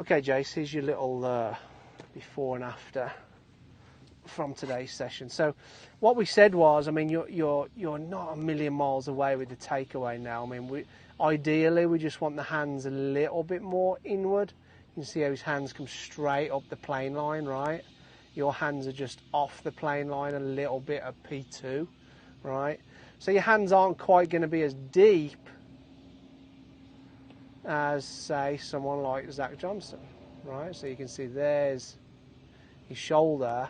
Okay, Jace, here's your little before and after from today's session. So, what we said was, I mean, you're not a million miles away with the takeaway now. I mean, ideally we just want the hands a little bit more inward. You can see how his hands come straight up the plane line, right? Your hands are just off the plane line a little bit at P2, right? So your hands aren't quite going to be as deep as, say, someone like Zach Johnson, right? So you can see there's his shoulder,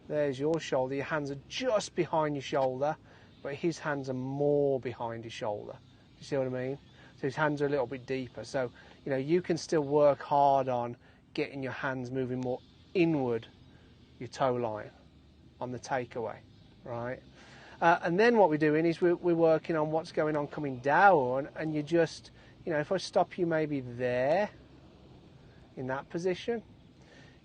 there's your shoulder. Your hands are just behind your shoulder, but his hands are more behind his shoulder. You see what I mean? So his hands are a little bit deeper. So, you know, you can still work hard on getting your hands moving more inward, your toe line, on the takeaway, right? And then what we're doing is we're working on what's going on coming down, and you just, you know, if I stop you maybe there, in that position,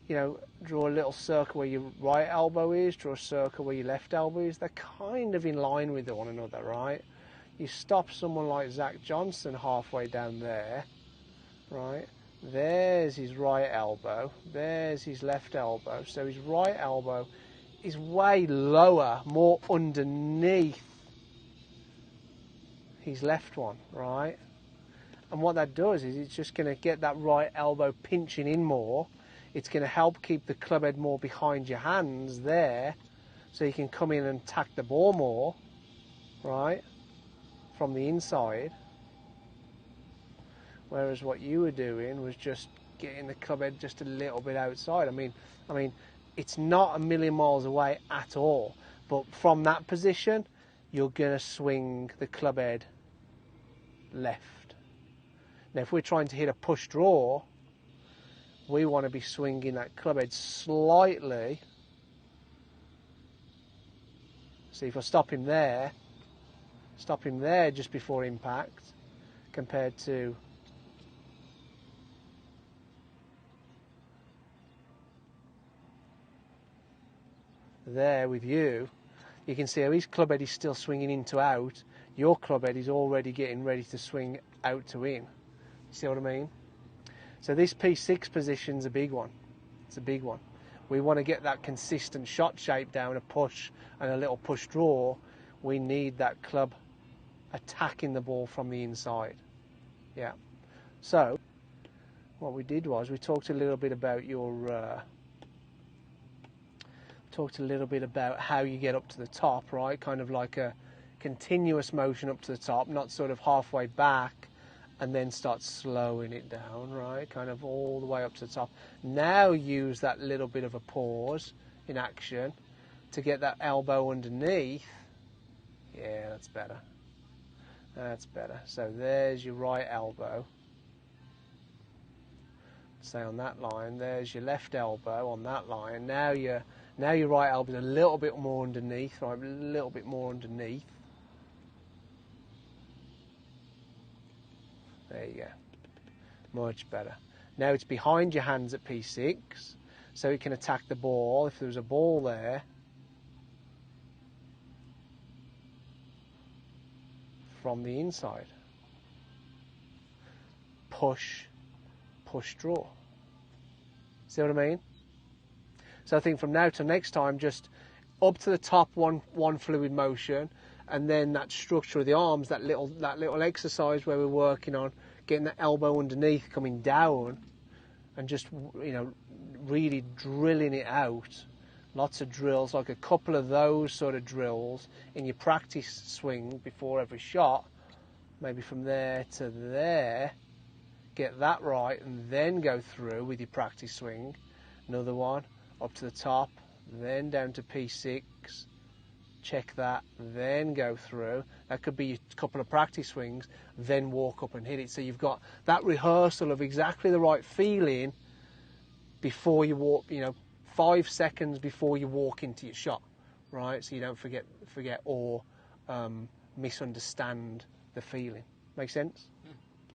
you know, draw a little circle where your right elbow is, draw a circle where your left elbow is. They're kind of in line with one another, right? You stop someone like Zach Johnson halfway down there, right? There's his right elbow, there's his left elbow. So his right elbow is way lower, more underneath his left one, right? And what that does is it's just going to get that right elbow pinching in more. It's going to help keep the club head more behind your hands there, so you can come in and attack the ball more, right, from the inside. Whereas what you were doing was just getting the club head just a little bit outside. I mean, it's not a million miles away at all, but from that position, you're going to swing the club head left. Now, if we're trying to hit a push draw, we want to be swinging that club head slightly. See, if I stop him there just before impact, compared to there with you, you can see how his club head is still swinging in to out. Your club head is already getting ready to swing out to in. See what I mean? So this P6 position's a big one. It's a big one. We want to get that consistent shot shape down, a push and a little push draw. We need that club attacking the ball from the inside. Yeah. So what we did was we talked a little bit about your how you get up to the top, right? Kind of like a continuous motion up to the top, not sort of halfway back and then start slowing it down, right? Kind of all the way up to the top. Now use that little bit of a pause in action to get that elbow underneath. Yeah, that's better. That's better. So there's your right elbow. Say on that line. There's your left elbow on that line. Now your right elbow's a little bit more underneath, right? A little bit more underneath. There you go. Much better. Now it's behind your hands at P6, so it can attack the ball. If there's a ball there, from the inside. Push, draw. See what I mean? So I think from now to next time, just up to the top, one fluid motion, and then that structure of the arms, that little exercise where we're working on getting the elbow underneath, coming down, and just, you know, really drilling it out. Lots of drills, like a couple of those sort of drills in your practice swing before every shot, maybe from there to there, get that right, and then go through with your practice swing. Another one, up to the top, then down to P6, check that, then go through. That could be a couple of practice swings, then walk up and hit it. So you've got that rehearsal of exactly the right feeling before you walk, you know, 5 seconds before you walk into your shot, right? So you don't forget or misunderstand the feeling. Make sense?